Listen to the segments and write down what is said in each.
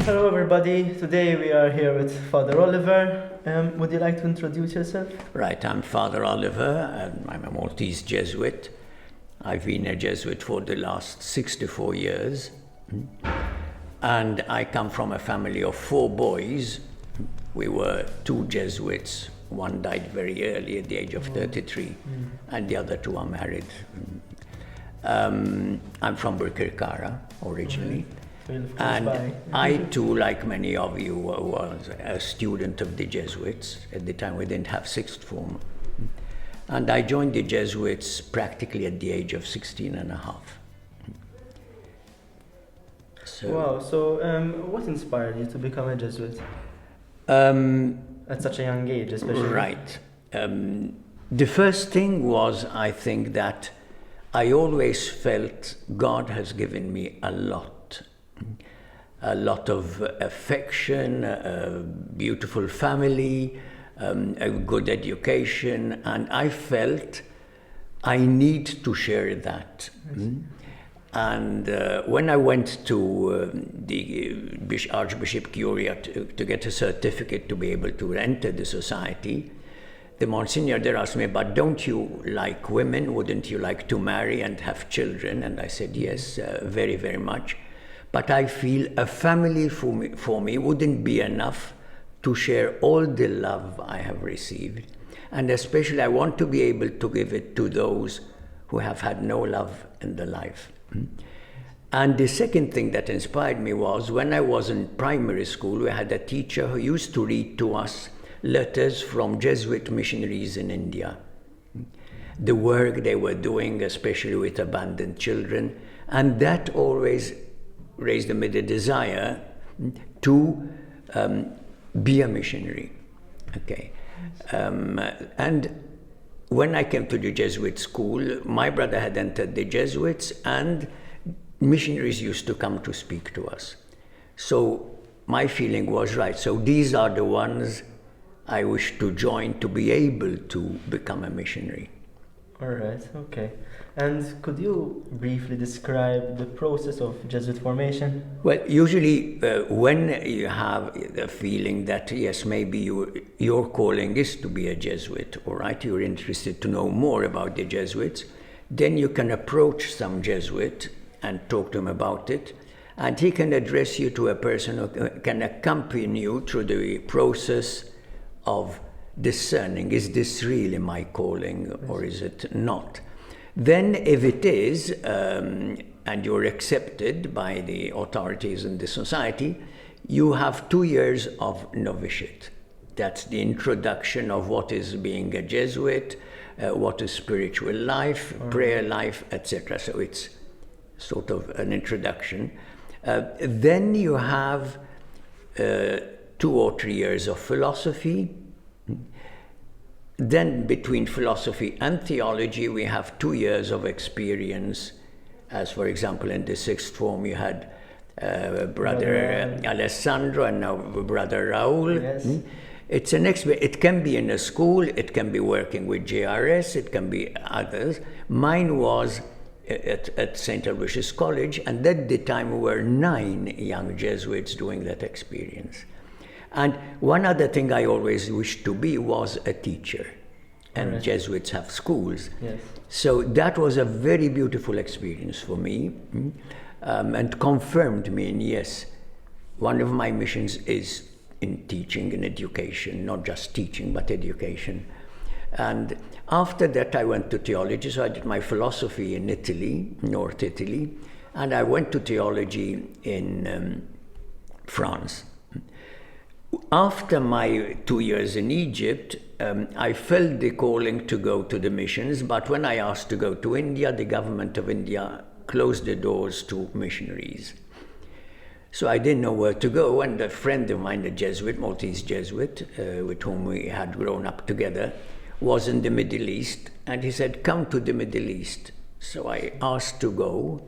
Hello everybody, today we are here with Father Oliver. Would you like to introduce yourself? Right, I'm Fr Oliver, and I'm a Maltese Jesuit. I've been a Jesuit for the last 64 years. And I come from a family of 4 boys. We were 2 Jesuits. One died very early at the age of 33, and the other 2 are married. I'm from Birkirkara originally. And I too, like many of you, was a student of the Jesuits. At the time we didn't have sixth form. And I joined the Jesuits practically at the age of 16 and a half. Wow, so what inspired you to become a Jesuit? At such a young age, especially. Right. The first thing was, I think, that I always felt God has given me a lot of affection, a beautiful family, a good education, and I felt I need to share that. And when I went to the Archbishop Curia to get a certificate to be able to enter the society, the Monsignor there asked me, but don't you like women? Wouldn't you like to marry and have children? And I said, yes, very, very much. But I feel a family for me wouldn't be enough to share all the love I have received. And especially I want to be able to give it to those who have had no love in their life. And the second thing that inspired me was when I was in primary school, we had a teacher who used to read to us letters from Jesuit missionaries in India. The work they were doing, especially with abandoned children, and that always raised in me the desire to be a missionary. Okay, and when I came to the Jesuit school, my brother had entered the Jesuits, and missionaries used to come to speak to us. So my feeling was right. So these are the ones I wish to join to be able to become a missionary. All right, okay. And could you briefly describe the process of Jesuit formation? Well, usually when you have the feeling that, yes, maybe your calling is to be a Jesuit, all right, you're interested to know more about the Jesuits, then you can approach some Jesuit and talk to him about it, and he can address you to a person who can accompany you through the process of discerning, is this really my calling or is it not? Then if it is, and you're accepted by the authorities in the society, you have 2 years of novitiate. That's the introduction of what is being a Jesuit, what is spiritual life, prayer life, etc. So it's sort of an introduction. Then you have 2 or 3 years of philosophy. Then between philosophy and theology, we have 2 years of experience. As for example, in the sixth form, you had Brother Alessandro and now Brother Raul. Yes. It's an it can be in a school, it can be working with JRS, it can be others. Mine was at St. Aloysius College, and at the time we were 9 young Jesuits doing that experience. And one other thing I always wished to be was a teacher. And right. Jesuits have schools. Yes. So that was a very beautiful experience for me, and confirmed me in, yes, one of my missions is in teaching and education, not just teaching, but education. And after that I went to theology, so I did my philosophy in Italy, North Italy, and I went to theology in France. After my 2 years in Egypt, I felt the calling to go to the missions, but when I asked to go to India, the government of India closed the doors to missionaries. So I didn't know where to go, and a friend of mine, a Jesuit, Maltese Jesuit, with whom we had grown up together, was in the Middle East, and he said, come to the Middle East. So I asked to go.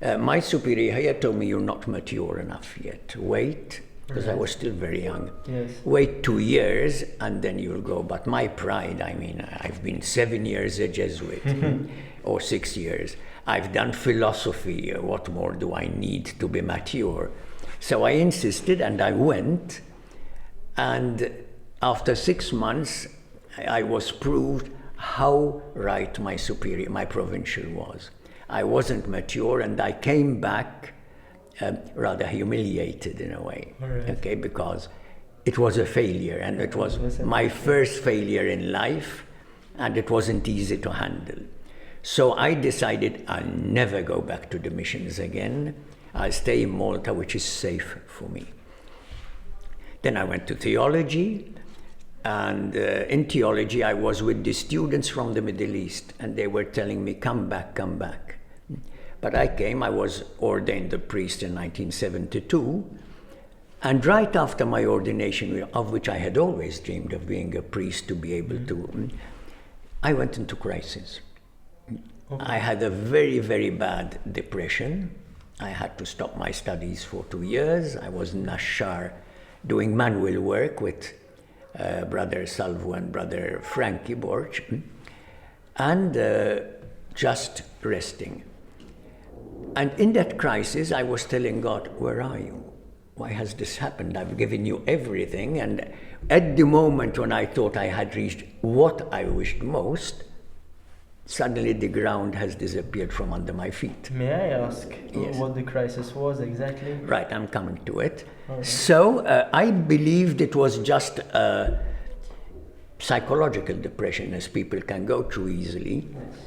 My superior here told me, you're not mature enough yet. Wait, because I was still very young. Yes. Wait 2 years and then you'll go. But my pride, I mean, I've been 7 years a Jesuit, or 6 years. I've done philosophy. What more do I need to be mature? So I insisted and I went, and after 6 months I was proved how right my superior, my provincial was. I wasn't mature, and I came back rather humiliated in a way, okay, because it was a failure, and it was my first failure in life, and it wasn't easy to handle. So I decided I'll never go back to the missions again. I'll stay in Malta, which is safe for me. Then I went to theology, and in theology I was with the students from the Middle East, and they were telling me, come back, come back. But I came, I was ordained a priest in 1972, and right after my ordination, of which I had always dreamed of being a priest to be able to, I went into crisis. Okay. I had a very, very bad depression. I had to stop my studies for 2 years. I was in Nashar doing manual work with Brother Salvo and Brother Frankie Borg, and just resting. And in that crisis, I was telling God, where are you? Why has this happened? I've given you everything. And at the moment when I thought I had reached what I wished most, suddenly the ground has disappeared from under my feet. May I ask what the crisis was exactly? Right, I'm coming to it. Okay. So I believed it was just a psychological depression, as people can go through easily. Yes.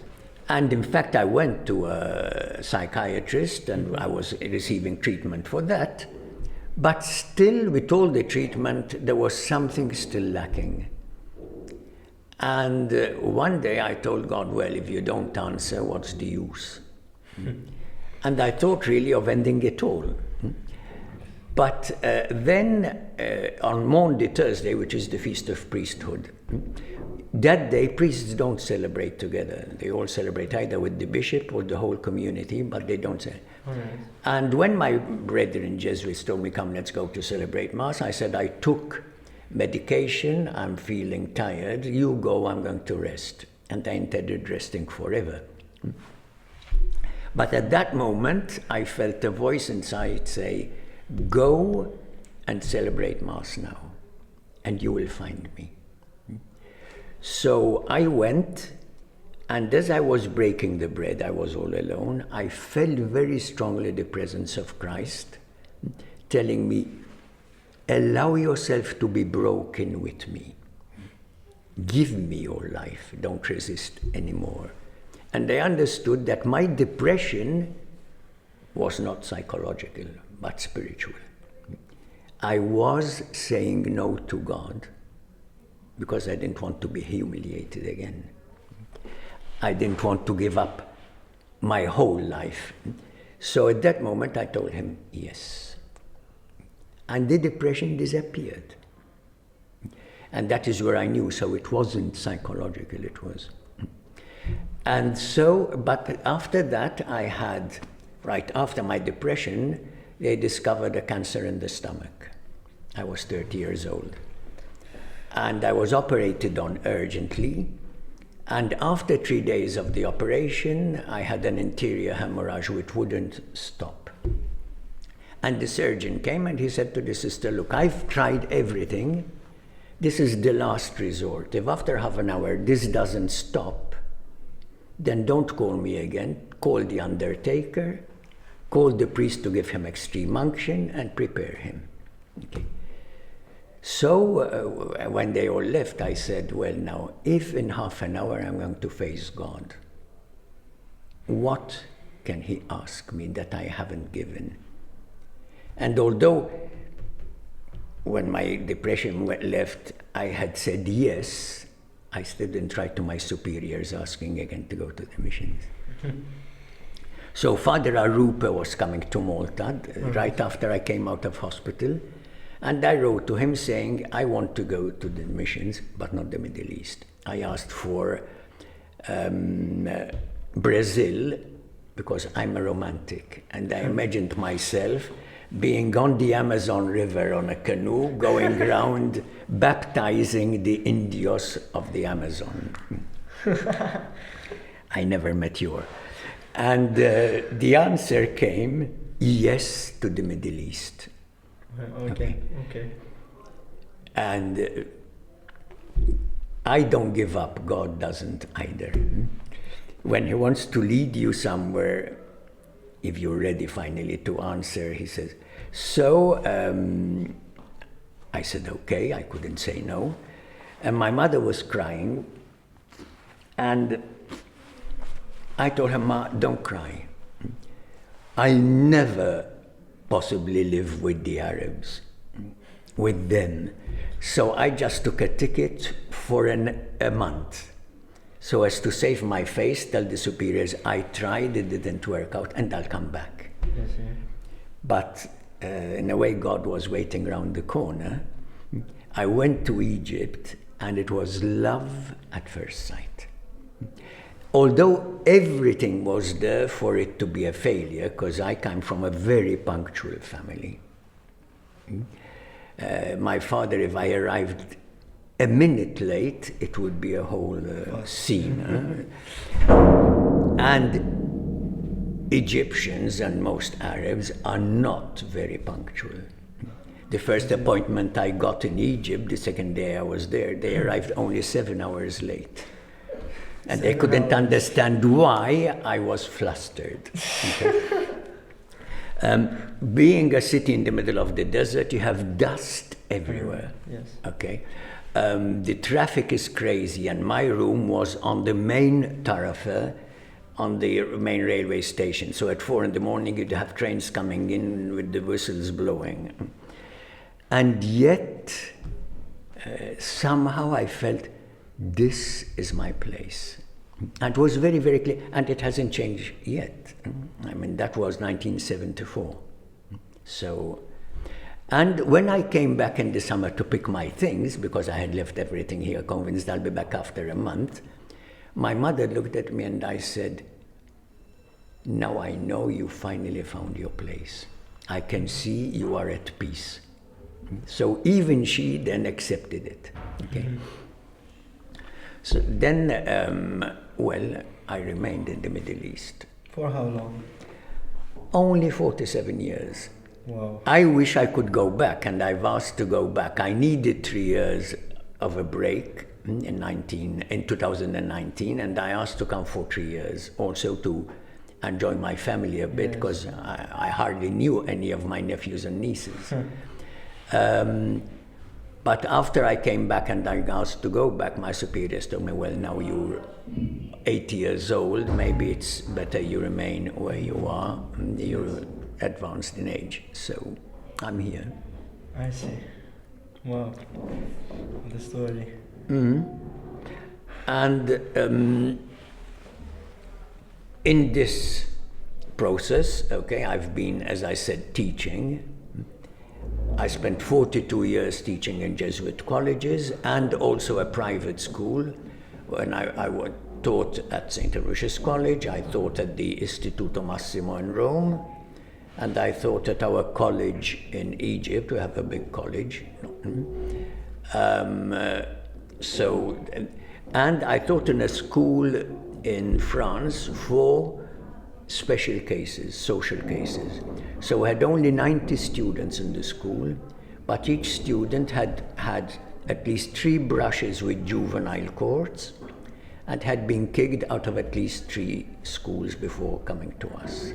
And in fact, I went to a psychiatrist, and I was receiving treatment for that. But still, with all the treatment, there was something still lacking. And one day I told God, well, if you don't answer, what's the use? And I thought really of ending it all. But then on Maundy Thursday, which is the Feast of Priesthood, that day priests don't celebrate together. They all celebrate either with the bishop or the whole community, but they don't celebrate. Right. And when my brethren Jesuits told me, come, let's go to celebrate Mass, I said, I took medication, I'm feeling tired, you go, I'm going to rest. And I intended resting forever. But at that moment, I felt a voice inside say, go and celebrate Mass now, and you will find me. So I went, and as I was breaking the bread, I was all alone, I felt very strongly the presence of Christ telling me, allow yourself to be broken with me. Give me your life, don't resist anymore. And I understood that my depression was not psychological, but spiritual. I was saying no to God because I didn't want to be humiliated again. I didn't want to give up my whole life. So at that moment I told him yes. And the depression disappeared. And that is where I knew, so it wasn't psychological, it was. And so, but after that I had, right after my depression, they discovered a cancer in the stomach. I was 30 years old. And I was operated on urgently. And after 3 days of the operation, I had an interior hemorrhage which wouldn't stop. And the surgeon came and he said to the sister, look, I've tried everything. This is the last resort. If after half an hour this doesn't stop, then don't call me again. Call the undertaker, call the priest to give him extreme unction and prepare him. Okay. So when they all left, I said, well, now, if in half an hour I'm going to face God, what can he ask me that I haven't given? And although when my depression left, I had said yes, I still didn't write to my superiors asking again to go to the missions. So Father Arupa was coming to Malta right after I came out of hospital. And I wrote to him saying, I want to go to the missions, but not the Middle East. I asked for Brazil, because I'm a romantic. And I imagined myself being on the Amazon River on a canoe, going around baptizing the Indios of the Amazon. I never met you. And the answer came, yes, to the Middle East. Okay. And I don't give up, God doesn't either. When He wants to lead you somewhere, if you're ready finally to answer, He says, so I said, okay, I couldn't say no. And my mother was crying, and I told her, Ma, don't cry. I'll never possibly live with the Arabs, with them. So I just took a ticket for a month, so as to save my face, tell the superiors I tried, it didn't work out, and I'll come back. Yes, yeah. But in a way, God was waiting around the corner. I went to Egypt, and it was love at first sight. Although everything was there for it to be a failure, because I come from a very punctual family. My father, if I arrived a minute late, it would be a whole scene. And Egyptians and most Arabs are not very punctual. The first appointment I got in Egypt, the second day I was there, they arrived only 7 hours late. And they couldn't understand why I was flustered. Okay? Being a city in the middle of the desert, you have dust everywhere. Yes. Okay? The traffic is crazy, and my room was on the main thoroughfare, on the main railway station. So at 4 in the morning, you'd have trains coming in with the whistles blowing. And yet, somehow I felt, this is my place. And it was very, very clear, and it hasn't changed yet. I mean, that was 1974. So, and when I came back in the summer to pick my things, because I had left everything here, convinced I'll be back after a month, my mother looked at me and I said, now I know you finally found your place. I can see you are at peace. So even she then accepted it. Okay. So then, well, I remained in the Middle East. For how long? Only 47 years. Wow. I wish I could go back, and I've asked to go back. I needed 3 years of a break in 2019, and I asked to come for 3 years, also to enjoy my family a bit, because I hardly knew any of my nephews and nieces. But after I came back and I asked to go back, my superiors told me, well, now you're 80 years old, maybe it's better you remain where you are. You're advanced in age, so I'm here. I see. Wow. The story. And in this process, okay, I've been, as I said, teaching. I spent 42 years teaching in Jesuit colleges and also a private school. When I taught at St. Lucius College, I taught at the Istituto Massimo in Rome, and I taught at our college in Egypt. We have a big college. And I taught in a school in France for special cases, social cases. So we had only 90 students in the school, but each student had at least 3 brushes with juvenile courts and had been kicked out of at least 3 schools before coming to us.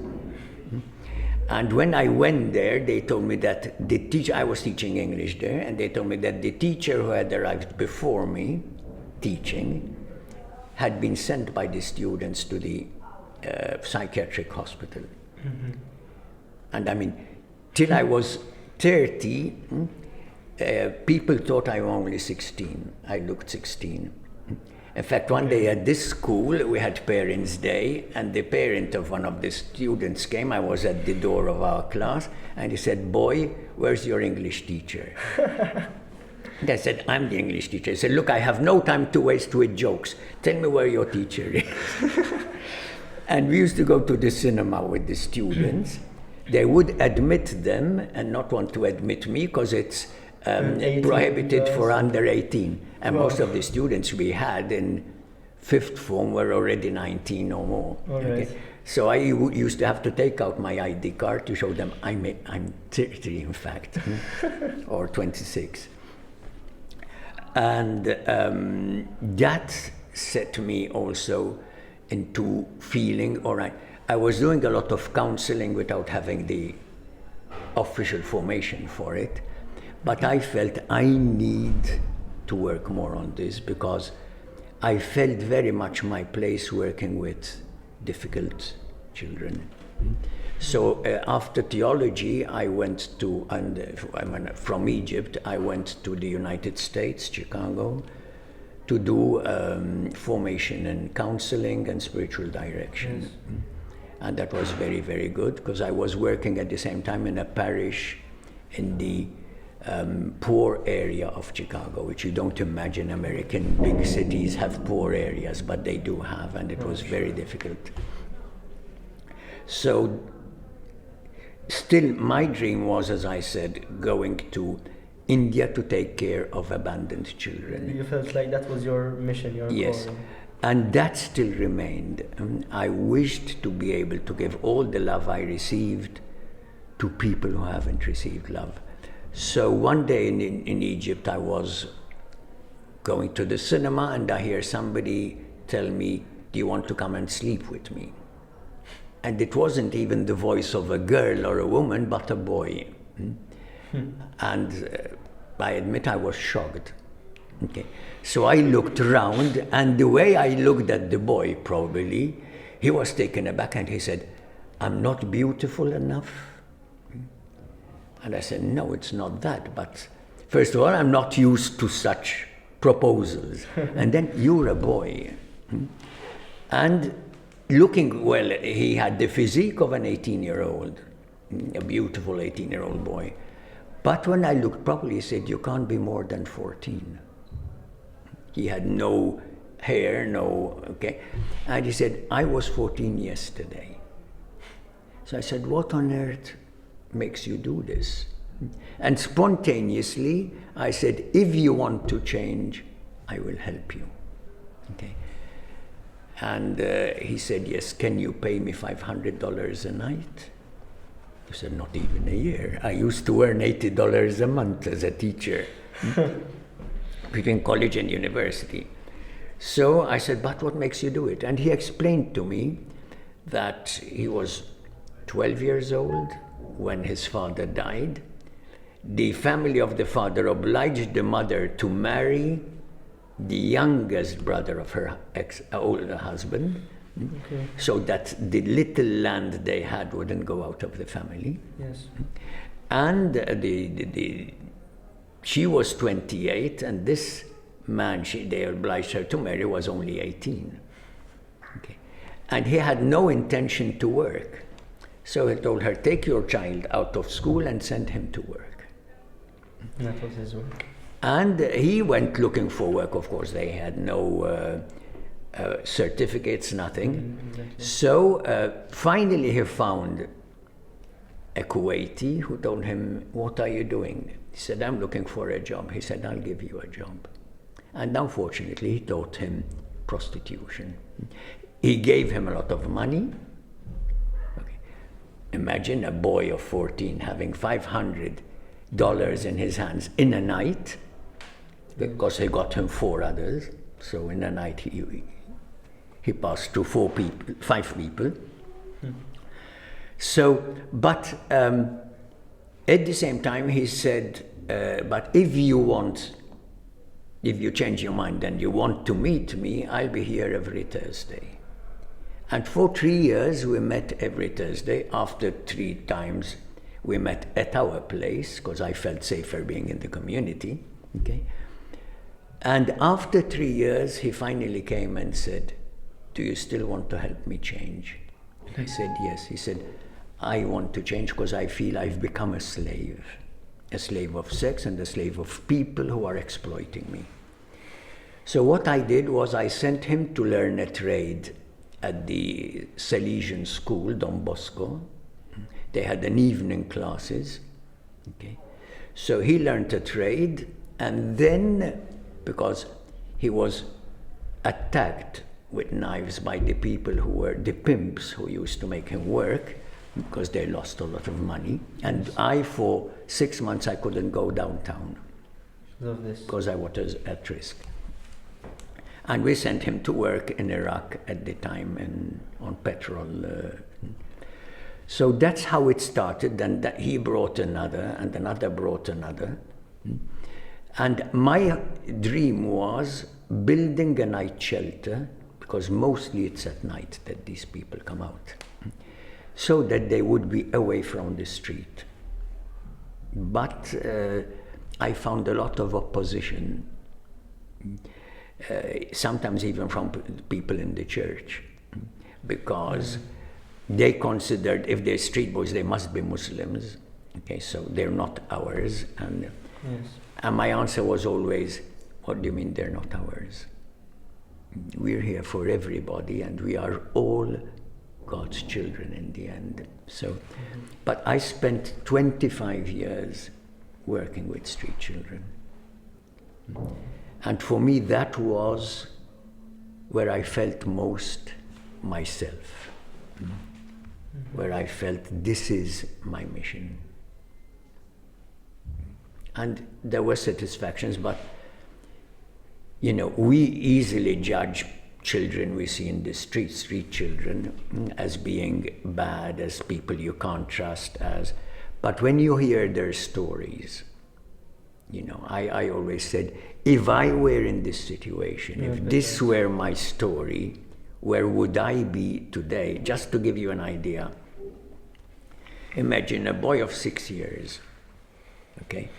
And when I went there, they told me that the teacher, I was teaching English there, and they told me that the teacher who had arrived before me, teaching, had been sent by the students to the psychiatric hospital. And I mean, till I was 30, people thought I was only 16. I looked 16. In fact, one day at this school, we had Parents' Day, and the parent of one of the students came. I was at the door of our class, and he said, "Boy, where's your English teacher?" And I said, "I'm the English teacher." He said, "Look, I have no time to waste with jokes. Tell me where your teacher is." And we used to go to the cinema with the students. They would admit them and not want to admit me because it's prohibited for under 18. And most of the students we had in fifth form were already 19 or more. Right. So I used to have to take out my ID card to show them I'm 30 in fact, or 26. And that set me also into feeling, all right, I was doing a lot of counseling without having the official formation for it, but I felt I need to work more on this because I felt very much my place working with difficult children. So after theology, I went to, from Egypt, I went to the United States, Chicago, to do formation in counseling and spiritual direction. Yes. And that was very, very good because I was working at the same time in a parish in the poor area of Chicago, which you don't imagine American big cities have poor areas, but they do have, and it was very difficult. So still my dream was, as I said, going to India to take care of abandoned children. You felt like that was your mission, your yes. calling. And that still remained. I wished to be able to give all the love I received to people who haven't received love. So one day in Egypt, I was going to the cinema and I hear somebody tell me, "Do you want to come and sleep with me?" And it wasn't even the voice of a girl or a woman, but a boy. And I admit I was shocked. Okay. So I looked around, and the way I looked at the boy, probably, he was taken aback and he said, "I'm not beautiful enough?" And I said, "No, it's not that, but first of all, I'm not used to such proposals. And then you're a boy." And looking, well, he had the physique of an 18-year-old, a beautiful 18-year-old boy. But when I looked properly, he said, "You can't be more than 14. He had no hair, okay. And he said, "I was 14 yesterday." So I said, "What on earth makes you do this?" And spontaneously, I said, "If you want to change, I will help you." Okay. And he said, "Yes, can you pay me $500 a night?" I said, "Not even a year. I used to earn $80 a month as a teacher between college and university." So I said, "But what makes you do it?" And he explained to me that he was 12 years old when his father died. The family of the father obliged the mother to marry the youngest brother of her older husband, okay, so that the little land they had wouldn't go out of the family. Yes. And she was 28, and this man they obliged her to marry was only 18. Okay. And he had no intention to work. So he told her, "Take your child out of school and send him to work." And that was his work. And he went looking for work. Of course, they had no certificates, nothing. Exactly. So finally he found a Kuwaiti who told him, "What are you doing?" He said, "I'm looking for a job." He said, "I'll give you a job." And unfortunately, he taught him prostitution. He gave him a lot of money. Okay. Imagine a boy of 14 having $500 in his hands in a night, because he got him 4 others. So in a night he passed to 5 people. So, but at the same time he said, "But if you change your mind and you want to meet me, I'll be here every Thursday." And for 3 years we met every Thursday. After 3 times we met at our place, because I felt safer being in the community. Okay. And after 3 years, he finally came and said, "Do you still want to help me change?" And I said, "Yes." He said, "I want to change because I feel I've become a slave of sex and a slave of people who are exploiting me." So what I did was I sent him to learn a trade at the Salesian school, Don Bosco. They had an evening classes. Okay. So he learned a trade, and then, because he was attacked with knives by the people who were the pimps who used to make him work, because they lost a lot of money. And for 6 months, I couldn't go downtown because I was at risk. And we sent him to work in Iraq at the time on petrol. So that's how it started. And that he brought another, and another brought another. And my dream was building a night shelter, because mostly it's at night that these people come out, so that they would be away from the street. But I found a lot of opposition, sometimes even from people in the church, because they considered if they're street boys, they must be Muslims. Okay, so they're not ours. And my answer was always, what do you mean they're not ours? We're here for everybody, and we are all God's children in the end. So, but I spent 25 years working with street children. And for me, that was where I felt most myself, where I felt this is my mission. And there were satisfactions, but you know, we easily judge children we see in the street children, as being bad, as people you can't trust, but when you hear their stories, you know, I always said, if I were in this situation, if this were my story, where would I be today? Just to give you an idea, imagine a boy of 6 years, okay?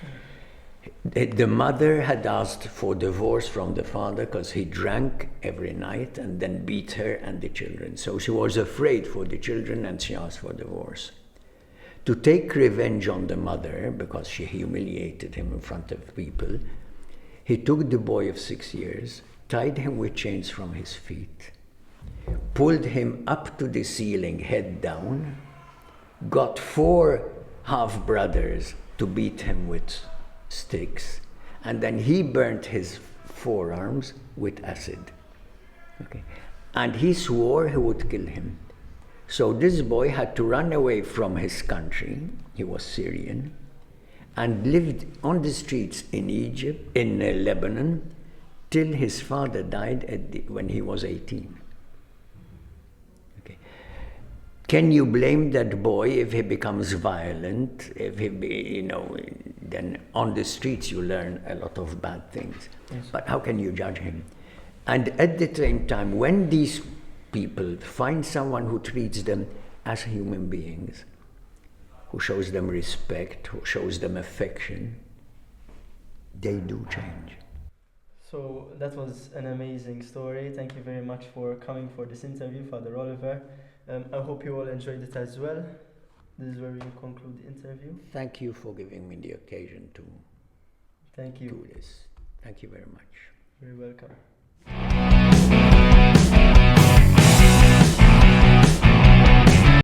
The mother had asked for divorce from the father because he drank every night and then beat her and the children. So she was afraid for the children and she asked for divorce. To take revenge on the mother, because she humiliated him in front of people, he took the boy of 6 years, tied him with chains from his feet, pulled him up to the ceiling head down, got 4 half-brothers to beat him with sticks, and then he burnt his forearms with acid. Okay. And he swore he would kill him. So this boy had to run away from his country, he was Syrian, and lived on the streets in Egypt, in Lebanon, till his father died when he was 18. Okay. Can you blame that boy if he becomes violent? If he, then on the streets you learn a lot of bad things. Yes. But how can you judge him? And at the same time, when these people find someone who treats them as human beings, who shows them respect, who shows them affection, they do change. So that was an amazing story. Thank you very much for coming for this interview, Father Oliver. I hope you all enjoyed it as well. This is where we conclude the interview. Thank you for giving me the occasion to do this. Thank you very much. You're welcome.